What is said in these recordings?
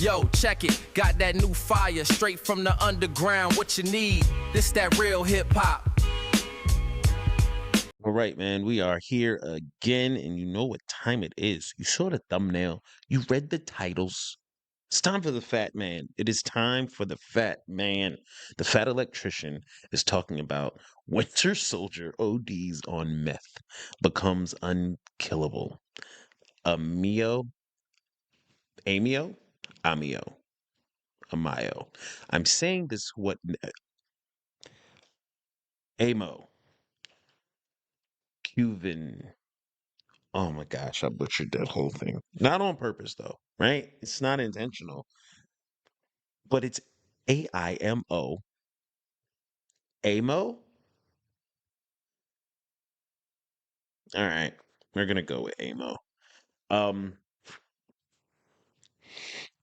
Yo, check it, got that new fire straight from the underground. What you need? This that real hip hop. All right, man, we are here again, and you know what time it is. You saw the thumbnail, you read the titles. It's time for the fat man. It is time for the fat man. The fat electrician is talking about Winter Soldier ODs on meth, becomes unkillable. Amio, Amio, Amio, Amayo. I'm saying this what Aimo, Koivunen. Oh my gosh, I butchered that whole thing. Not on purpose though, right? It's not intentional, but it's AIMO. Amo? All right. We're gonna go with Amo. Um,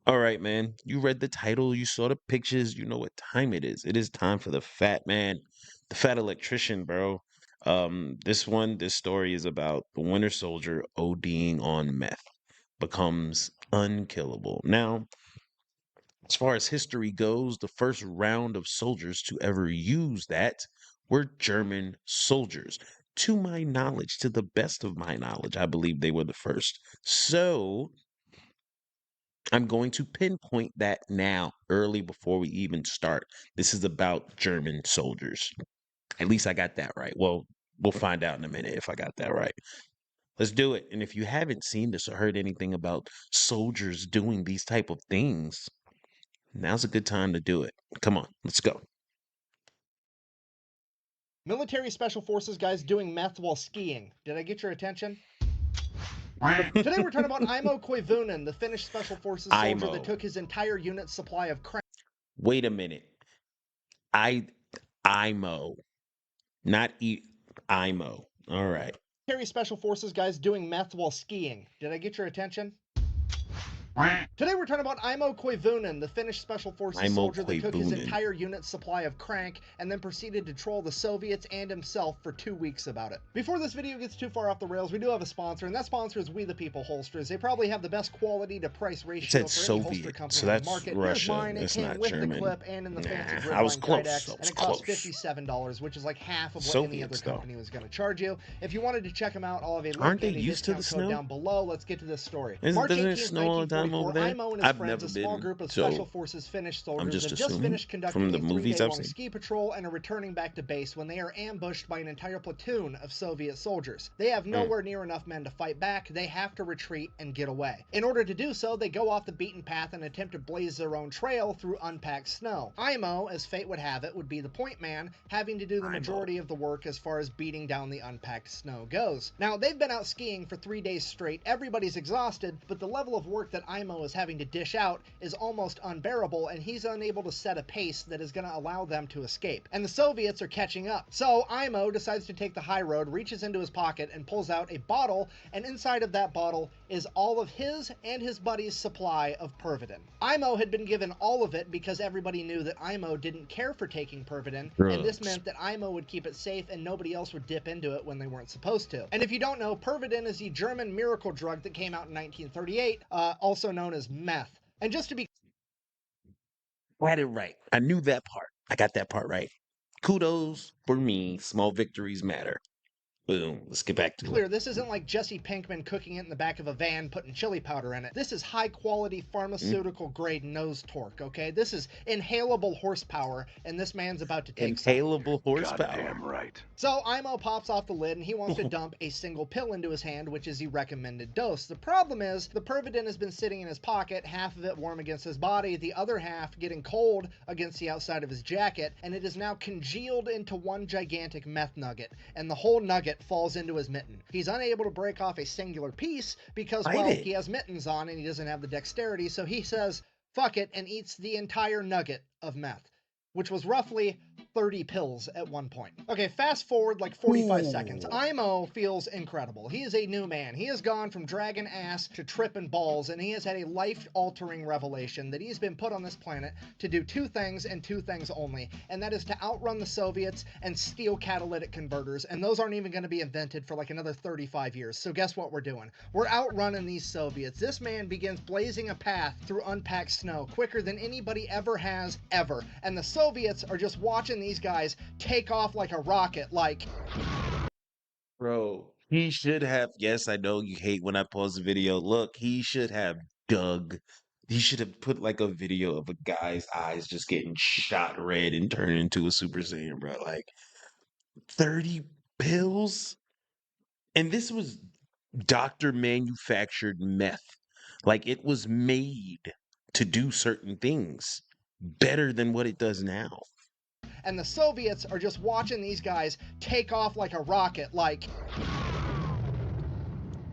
all right, man. You read the title, you saw the pictures, you know what time it is. It is time for the fat man, the fat electrician, bro. This story is about the Winter Soldier ODing on meth, becomes unkillable. Now, as far as history goes, the first round of soldiers to ever use that were German soldiers. To my knowledge, to the best of my knowledge, I believe they were the first. So I'm going to pinpoint that now, early before we even start. This is about German soldiers. At least I got that right. Well, we'll find out in a minute if I got that right. Let's do it. And if you haven't seen this or heard anything about soldiers doing these type of things, now's a good time to do it. Come on, let's go. Military Special Forces guys doing meth while skiing. Did I get your attention? Today we're talking about Aimo Koivunen, the Finnish Special Forces soldier Aimo. that took his entire unit's supply of crank. Wait a minute. Imo, not Imo. All right. Military Special Forces guys doing meth while skiing. Did I get your attention? Today we're talking about Aimo Koivunen, the Finnish Special Forces Aimo soldier that took his Koivunen. entire unit's supply of crank and then proceeded to troll the Soviets and himself for 2 weeks about it. Before this video gets too far off the rails, we do have a sponsor, and that sponsor is We the People Holsters. They probably have the best quality to price ratio for any holster company so on the that's market. Russia. Here's mine. It It's came not with German. the clip and in the fancy grid I was line close. Kydex, I and was it costs close. $57, which is like half of what any other Soviets, though. company was going to charge you. If you wanted to check them out, I'll have a link Aren't they and a used to discount the code snow? down below. Let's get to this story. Doesn't March it 18th, snow all the time over 1944, there? Aimo and his I've friends, never a small been, group of so Special Forces Finnish soldiers, just have just assuming finished conducting from the a movies I've 3-day-long seen. ski patrol and are returning back to base when they are ambushed by an entire platoon of Soviet soldiers. They have nowhere near enough men to fight back. They have to retreat and get away. In order to do so, they go off the beaten path and attempt to blaze their own trail through unpacked snow. Aimo, as fate would have it, would be the point man, having to do the majority of the work as far as beating down the unpacked snow goes. Now, they've been out skiing for 3 days straight. Everybody's exhausted, but the level of work that Aimo is having to dish out is almost unbearable, and he's unable to set a pace that is going to allow them to escape. And the Soviets are catching up. So Aimo decides to take the high road, reaches into his pocket, and pulls out a bottle, and inside of that bottle is all of his and his buddy's supply of Pervitin. Aimo had been given all of it because everybody knew that Aimo didn't care for taking Pervitin, and this meant that Aimo would keep it safe and nobody else would dip into it when they weren't supposed to. And if you don't know, Pervitin is the German miracle drug that came out in 1938, also known as meth. And just to be I had it right. I knew that part. I got that part right. Kudos for me. Small victories matter. Boom. Let's get back to clear, it. this isn't like Jesse Pinkman cooking it in the back of a van putting chili powder in it. This is high quality pharmaceutical grade nose torque, okay? This is inhalable horsepower, and this man's about to take some. Inhalable horsepower. Goddamn right. So Aimo pops off the lid and he wants to dump a single pill into his hand, which is the recommended dose. The problem is the Pervitin has been sitting in his pocket, half of it warm against his body, the other half getting cold against the outside of his jacket, and it is now congealed into one gigantic meth nugget, and the whole nugget falls into his mitten. He's unable to break off a singular piece because, well, he has mittens on and he doesn't have the dexterity, so he says, fuck it, and eats the entire nugget of meth, which was roughly 30 pills at one point. Okay, fast forward like 45 seconds. Ooh. Aimo feels incredible. He is a new man. He has gone from dragging ass to tripping balls, and he has had a life-altering revelation that he's been put on this planet to do two things and two things only, and that is to outrun the Soviets and steal catalytic converters, and those aren't even going to be invented for like another 35 years. So guess what we're doing? We're outrunning these Soviets. This man begins blazing a path through unpacked snow quicker than anybody ever has, ever. And the Soviets are just watching these guys take off like a rocket, like... Bro, he should have. Yes, I know you hate when I pause the video. Look, he should have dug. He should have put like a video of a guy's eyes just getting shot red and turned into a Super Saiyan, bro. Like 30 pills? And this was doctor manufactured meth. Like it was made to do certain things better than what it does now. And the Soviets are just watching these guys take off like a rocket, like...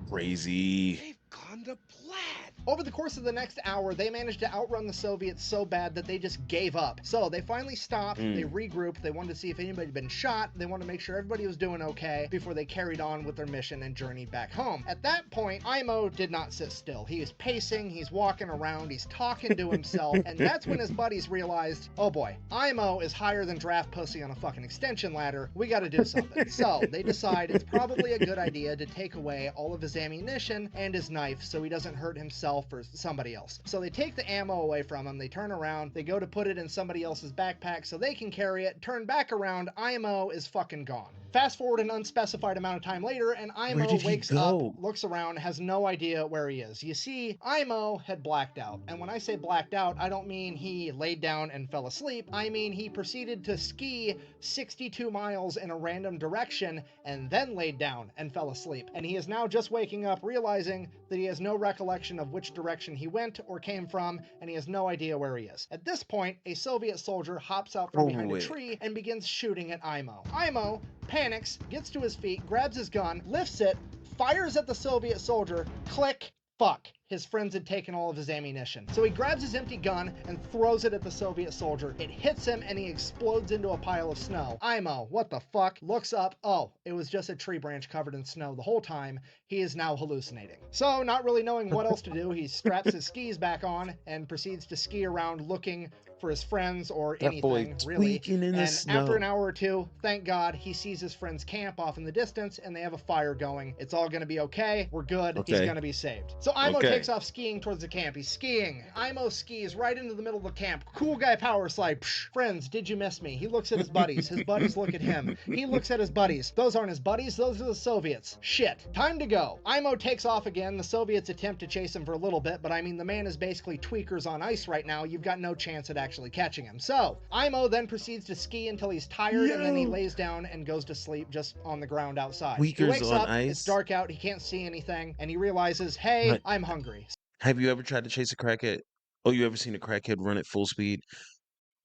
Crazy. They've gone to plaid. Over the course of the next hour, they managed to outrun the Soviets so bad that they just gave up. So they finally stopped, they regrouped, they wanted to see if anybody had been shot, they wanted to make sure everybody was doing okay before they carried on with their mission and journeyed back home. At that point, Aimo did not sit still. He was pacing, he's walking around, he's talking to himself, and that's when his buddies realized, oh boy, Aimo is higher than draft pussy on a fucking extension ladder, we gotta do something. So they decide it's probably a good idea to take away all of his ammunition and his knife so he doesn't hurt himself or somebody else. So they take the ammo away from him, they turn around, they go to put it in somebody else's backpack so they can carry it, turn back around, Aimo is fucking gone. Fast forward an unspecified amount of time later, and Aimo wakes up, looks around, has no idea where he is. You see, Aimo had blacked out. And when I say blacked out, I don't mean he laid down and fell asleep. I mean he proceeded to ski 62 miles in a random direction and then laid down and fell asleep. And he is now just waking up, realizing that he has no recollection of which direction he went or came from, and he has no idea where he is. At this point, a Soviet soldier hops out from behind a tree and begins shooting at Aimo. Aimo panics, gets to his feet, grabs his gun, lifts it, fires at the Soviet soldier, click, fuck. His friends had taken all of his ammunition. So he grabs his empty gun and throws it at the Soviet soldier. It hits him and he explodes into a pile of snow. Aimo, what the fuck? Looks up. Oh, it was just a tree branch covered in snow the whole time. He is now hallucinating. So, not really knowing what else to do, he straps his skis back on and proceeds to ski around looking for his friends or anything, really. And after an hour or two, thank God, he sees his friend's camp off in the distance and they have a fire going. It's all gonna be okay. We're good. He's gonna be saved. So Aimo takes off skiing towards the camp. He's skiing. Aimo skis right into the middle of the camp. Cool guy power slide. Psh, friends, did you miss me? He looks at his buddies. His buddies look at him. He looks at his buddies. Those aren't his buddies. Those are the Soviets. Shit. Time to go. Aimo takes off again. The Soviets attempt to chase him for a little bit, but I mean, the man is basically tweakers on ice right now. You've got no chance at actually catching him. So Aimo then proceeds to ski until he's tired, and then he lays down and goes to sleep just on the ground outside. He wakes up, it's dark out, he can't see anything, and he realizes, hey, I'm hungry. Have you ever tried to chase a crackhead? Oh, you ever seen a crackhead run at full speed?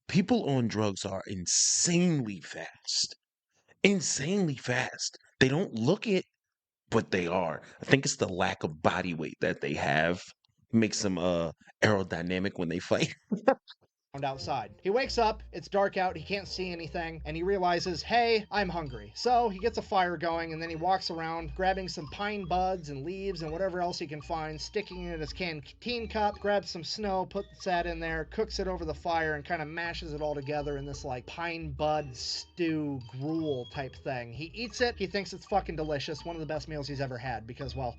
People on drugs are insanely fast. Insanely fast. They don't look it, but they are. I think it's the lack of body weight that they have makes them aerodynamic when they fight. Outside. He wakes up, it's dark out, he can't see anything, and he realizes, hey, I'm hungry. So he gets a fire going, and then he walks around, grabbing some pine buds and leaves and whatever else he can find, sticking it in his canteen cup, grabs some snow, puts that in there, cooks it over the fire, and kind of mashes it all together in this like pine bud stew gruel type thing. He eats it, he thinks it's fucking delicious, one of the best meals he's ever had, because, well,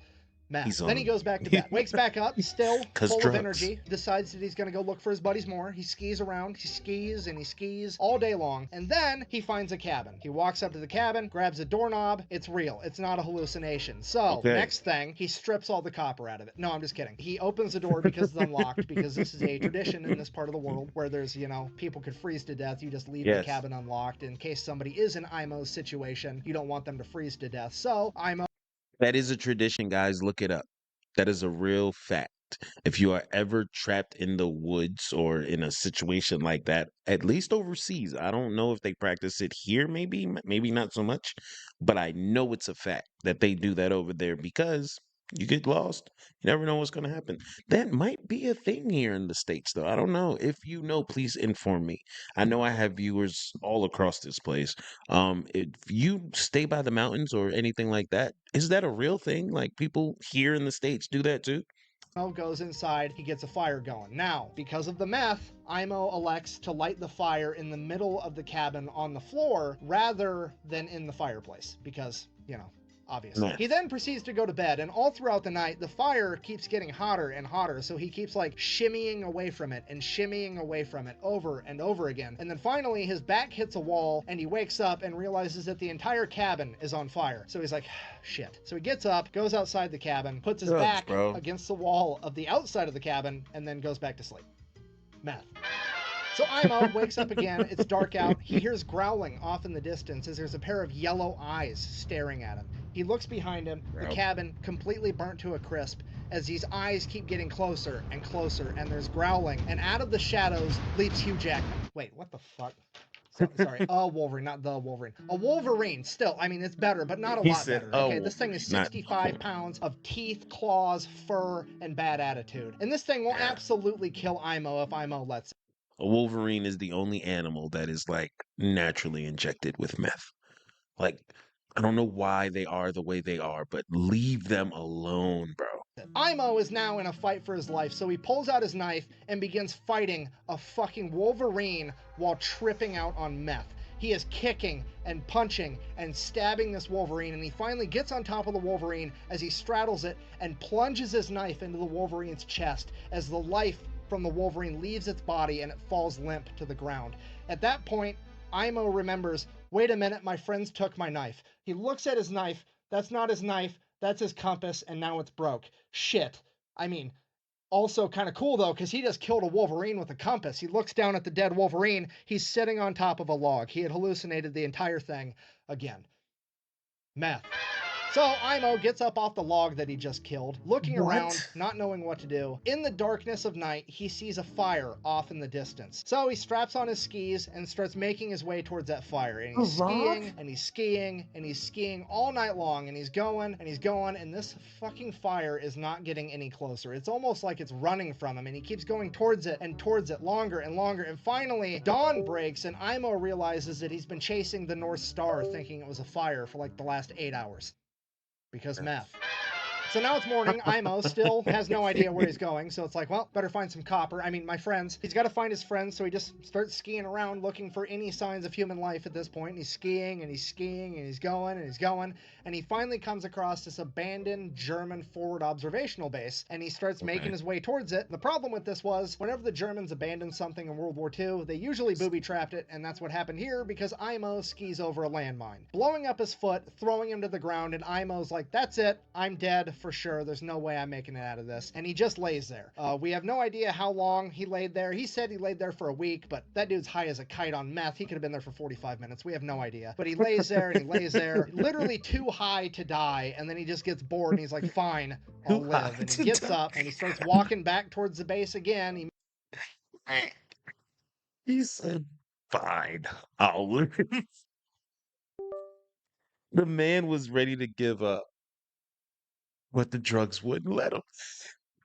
then he goes back to bed, wakes back up, still full of energy, decides that he's going to go look for his buddies more. He skis around, he skis and he skis all day long, and then he finds a cabin. He walks up to the cabin, grabs a doorknob. It's real. It's not a hallucination. So, next thing, he strips all the copper out of it. No, I'm just kidding. He opens the door because it's unlocked, because this is a tradition in this part of the world where there's, you know, people could freeze to death. You just leave the cabin unlocked in case somebody is in Aimo's situation. You don't want them to freeze to death. So, Aimo... That is a tradition, guys. Look it up. That is a real fact. If you are ever trapped in the woods or in a situation like that, at least overseas, I don't know if they practice it here, maybe not so much, but I know it's a fact that they do that over there because You get lost. You never know what's going to happen. That might be a thing here in the States, though. I don't know. If you know, please inform me. I know I have viewers all across this place. If you stay by the mountains or anything like that, is that a real thing? Like people here in the States do that too? Aimo goes inside, he gets a fire going. Now, because of the meth, Aimo elects to light the fire in the middle of the cabin on the floor rather than in the fireplace because, obviously. Nah. He then proceeds to go to bed, and all throughout the night, the fire keeps getting hotter and hotter, so he keeps like shimmying away from it and shimmying away from it over and over again. And then finally, his back hits a wall, and he wakes up and realizes that the entire cabin is on fire. So he's like, shit. So he gets up, goes outside the cabin, puts his back against the wall of the outside of the cabin, and then goes back to sleep. Meth. So Aimo wakes up again, it's dark out, he hears growling off in the distance as there's a pair of yellow eyes staring at him. He looks behind him, the cabin completely burnt to a crisp as these eyes keep getting closer and closer, and there's growling, and out of the shadows leaps Hugh Jackman. Wait, what the fuck? Sorry, a Wolverine, not the Wolverine. A Wolverine, still, I mean, it's better, but not a lot better. Okay, this thing is 65 pounds of teeth, claws, fur, and bad attitude. And this thing will absolutely kill Aimo if Aimo lets it. A Wolverine is the only animal that is like naturally injected with meth. Like, I don't know why they are the way they are, but leave them alone, bro. Aimo is now in a fight for his life, so he pulls out his knife and begins fighting a fucking Wolverine while tripping out on meth. He is kicking and punching and stabbing this Wolverine, and he finally gets on top of the Wolverine as he straddles it and plunges his knife into the Wolverine's chest as the life from the Wolverine leaves its body and it falls limp to the ground. At that point, Aimo remembers, wait a minute, my friends took my knife. He looks at his knife. That's not his knife. That's his compass, and now it's broke. Shit. I mean, also kind of cool, though, because he just killed a Wolverine with a compass. He looks down at the dead Wolverine. He's sitting on top of a log. He had hallucinated the entire thing again. Meth. So Aimo gets up off the log that he just killed, looking around, not knowing what to do. In the darkness of night, he sees a fire off in the distance. So he straps on his skis and starts making his way towards that fire. And he's skiing, and he's skiing, and he's skiing all night long, and he's going, and he's going, and this fucking fire is not getting any closer. It's almost like it's running from him, and he keeps going towards it longer and longer, and finally, dawn breaks, and Aimo realizes that he's been chasing the North Star thinking it was a fire for like the last 8 hours. Because meth. So now it's morning. Aimo still has no idea where he's going. So it's like, well, better find some copper. I mean, my friends. He's got to find his friends. So he just starts skiing around looking for any signs of human life at this point. And he's skiing and he's skiing and he's going and he's going. And he finally comes across this abandoned German forward observational base. And he starts making his way towards it. The problem with this was whenever the Germans abandoned something in World War II, they usually booby-trapped it. And that's what happened here because Aimo skis over a landmine, blowing up his foot, throwing him to the ground. And Aimo's like, that's it. I'm dead for sure. There's no way I'm making it out of this. And he just lays there. We have no idea how long he laid there. He said he laid there for a week, but that dude's high as a kite on meth. He could have been there for 45 minutes. We have no idea. But he lays there and he lays there, literally too high to die. And then he just gets bored and he's like, fine, I'll live. And he gets up and he starts walking back towards the base again. He said, fine, I'll live. The man was ready to give up, but the drugs wouldn't let him.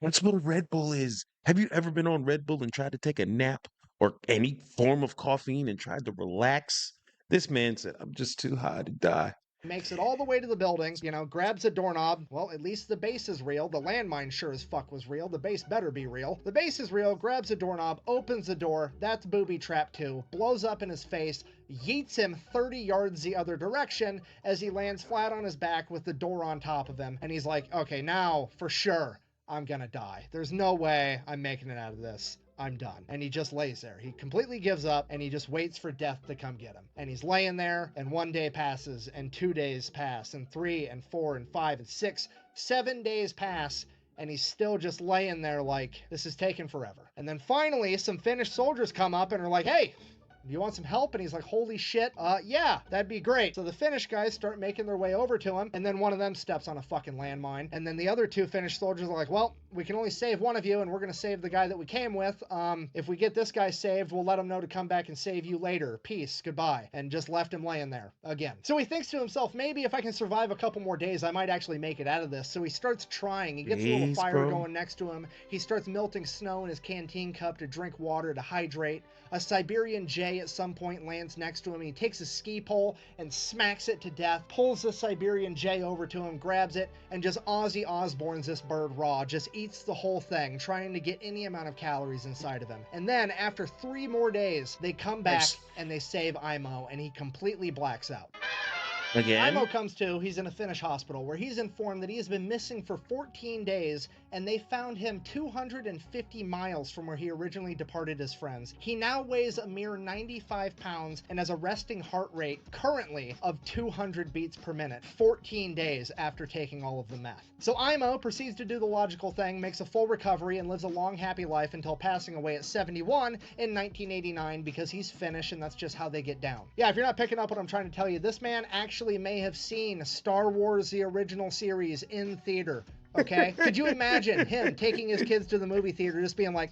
That's what a Red Bull is. Have you ever been on Red Bull and tried to take a nap or any form of caffeine and tried to relax? This man said, I'm just too high to die. Makes it all the way to the building, grabs a doorknob. Well, at least the base is real. The landmine sure as fuck was real. The base better be real. The base is real, grabs a doorknob, opens the door. That's booby trap 2. Blows up in his face, yeets him 30 yards the other direction as he lands flat on his back with the door on top of him. And he's like, okay, now for sure I'm gonna die. There's no way I'm making it out of this. I'm done. And he just lays there. He completely gives up and he just waits for death to come get him. And he's laying there and 1 day passes and 2 days pass and 3 and 4 and 5 and 6, 7 days pass and he's still just laying there like this is taking forever. And then finally some Finnish soldiers come up and are like, hey, do you want some help? And he's like, holy shit, yeah, that'd be great. So the Finnish guys start making their way over to him, and then one of them steps on a fucking landmine, and then the other two Finnish soldiers are like, well, we can only save one of you, and we're gonna save the guy that we came with. If we get this guy saved, we'll let him know to come back and save you later. Peace, goodbye. And just left him laying there again. So he thinks to himself, maybe if I can survive a couple more days, I might actually make it out of this. So he starts trying. He gets a little fire going next to him. He starts melting snow in his canteen cup to drink water to hydrate. A Siberian jay at some point lands next to him. He takes a ski pole and smacks it to death, pulls the Siberian jay over to him, grabs it, and just Ozzy Osbournes this bird raw, just eats the whole thing, trying to get any amount of calories inside of him. And then after 3 more days, they come back and they save Aimo, and he completely blacks out. Again? Aimo comes to, he's in a Finnish hospital where he's informed that he has been missing for 14 days, and they found him 250 miles from where he originally departed his friends. He now weighs a mere 95 pounds and has a resting heart rate currently of 200 beats per minute, 14 days after taking all of the meth. So Aimo proceeds to do the logical thing, makes a full recovery, and lives a long, happy life until passing away at 71 in 1989 because he's Finnish and that's just how they get down. Yeah, if you're not picking up what I'm trying to tell you, this man actually may have seen Star Wars, the original series, in theater. Okay? Could you imagine him taking his kids to the movie theater just being like,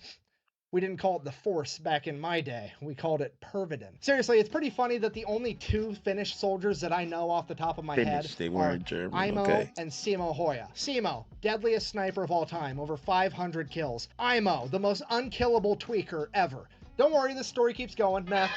we didn't call it the Force back in my day. We called it Pervidin. Seriously, it's pretty funny that the only 2 Finnish soldiers that I know off the top of my head They weren't German. Aimo and Simo Hoya. Simo, deadliest sniper of all time, over 500 kills. Aimo, the most unkillable tweaker ever. Don't worry, this story keeps going. Meth.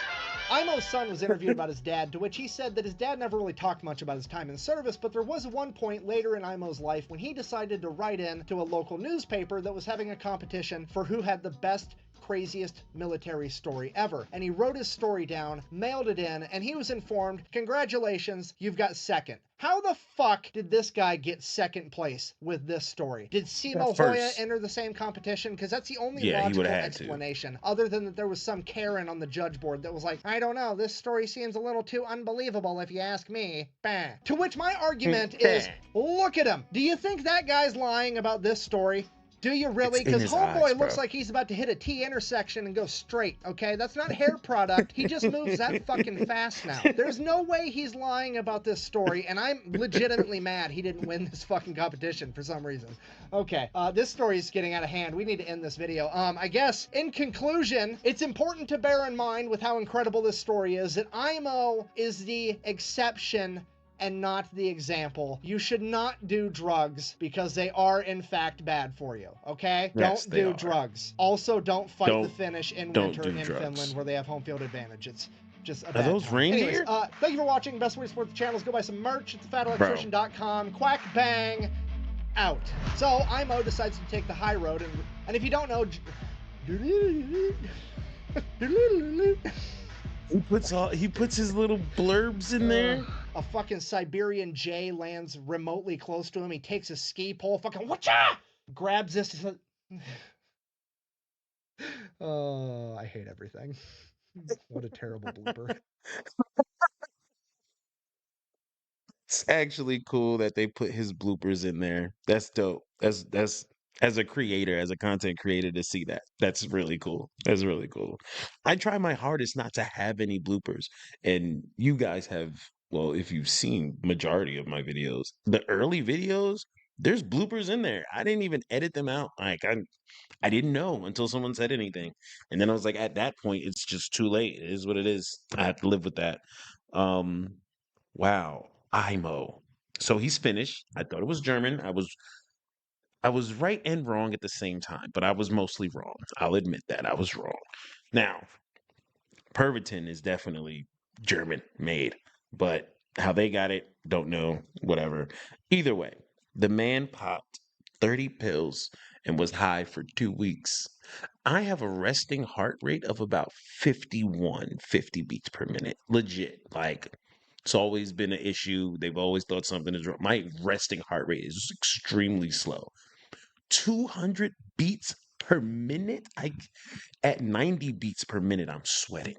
Aimo's son was interviewed about his dad, to which he said that his dad never really talked much about his time in service, but there was one point later in Aimo's life when he decided to write in to a local newspaper that was having a competition for who had the best, craziest military story ever. And he wrote his story down, mailed it in, and he was informed, congratulations, you've got second. How the fuck did this guy get second place with this story? Did Simo Hoya enter the same competition? Because that's the only logical explanation, other than that there was some Karen on the judge board that was like, I don't know, this story seems a little too unbelievable if you ask me. Bah. To which my argument is, look at him. Do you think that guy's lying about this story? Do you really? Because homeboy looks like he's about to hit a T intersection and go straight, okay? That's not hair product. He just moves that fucking fast now. There's no way he's lying about this story, and I'm legitimately mad he didn't win this fucking competition for some reason. Okay, this story is getting out of hand. We need to end this video. I guess, in conclusion, it's important to bear in mind with how incredible this story is that Aimo is the exception and not the example. You should not do drugs because they are in fact bad for you, okay? Yes, don't do drugs. Also, don't fight the Finnish in winter in Finland where they have home field advantage. It's just a bad Are those time. reindeer? Anyways, thank you for watching. Best way to support the channel is go buy some merch at thefatelectrician.com. Quack bang out. So Aimo decides to take the high road, and if you don't know, he puts his little blurbs in there. A fucking Siberian jay lands remotely close to him. He takes a ski pole, fucking whatcha, grabs this. Oh, I hate everything. What a terrible blooper. It's actually cool that they put his bloopers in there. That's dope. That's as a creator, as a content creator, to see that. That's really cool. That's really cool. I try my hardest not to have any bloopers, and you guys have. Well, if you've seen majority of my videos, the early videos, there's bloopers in there. I didn't even edit them out. Like I didn't know until someone said anything, and then I was like, at that point, it's just too late. It is what it is. I have to live with that. Wow, Aimo. So he's Finnish. I thought it was German. I was right and wrong at the same time, but I was mostly wrong. I'll admit that I was wrong. Now, Pervitin is definitely German made, but how they got it, don't know, whatever. Either way, the man popped 30 pills and was high for 2 weeks. I have a resting heart rate of about 50 beats per minute. Legit. Like, it's always been an issue. They've always thought something is wrong. My resting heart rate is extremely slow. 200 beats per minute? At 90 beats per minute, I'm sweating.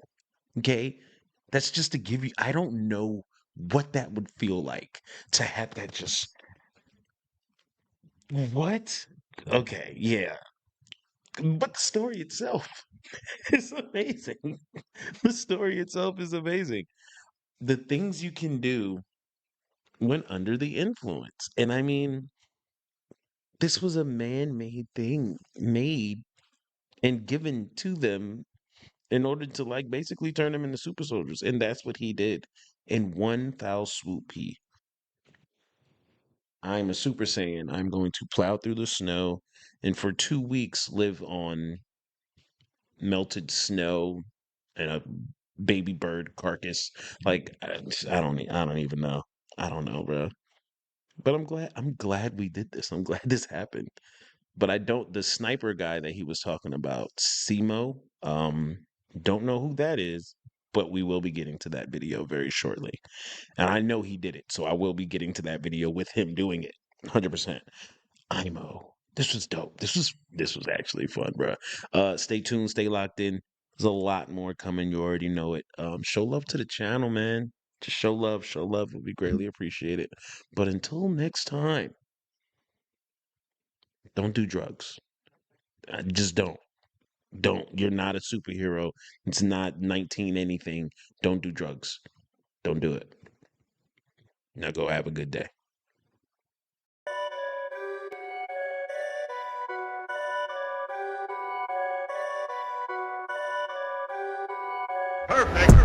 Okay? That's just to give you, I don't know what that would feel like to have that just, what? Okay, yeah. But the story itself is amazing. The story itself is amazing. The things you can do when under the influence. And I mean, this was a man-made thing, made and given to them in order to like basically turn them into super soldiers. And that's what he did in one foul swoop. I'm a super saiyan. I'm going to plow through the snow and for 2 weeks live on melted snow and a baby bird carcass. Like I don't even know. I don't know, bro. But I'm glad we did this. I'm glad this happened. But I don't the sniper guy that he was talking about, Simo, don't know who that is, but we will be getting to that video very shortly. And I know he did it, so I will be getting to that video with him doing it. 100%. Aimo. This was dope. This was actually fun, bro. Stay tuned, stay locked in. There's a lot more coming. You already know it. Show love to the channel, man. Just show love. Show love. Would be greatly appreciated. But until next time, don't do drugs. Just don't. Don't. You're not a superhero. It's not 19 anything. Don't do drugs. Don't do it. Now go have a good day. Perfect.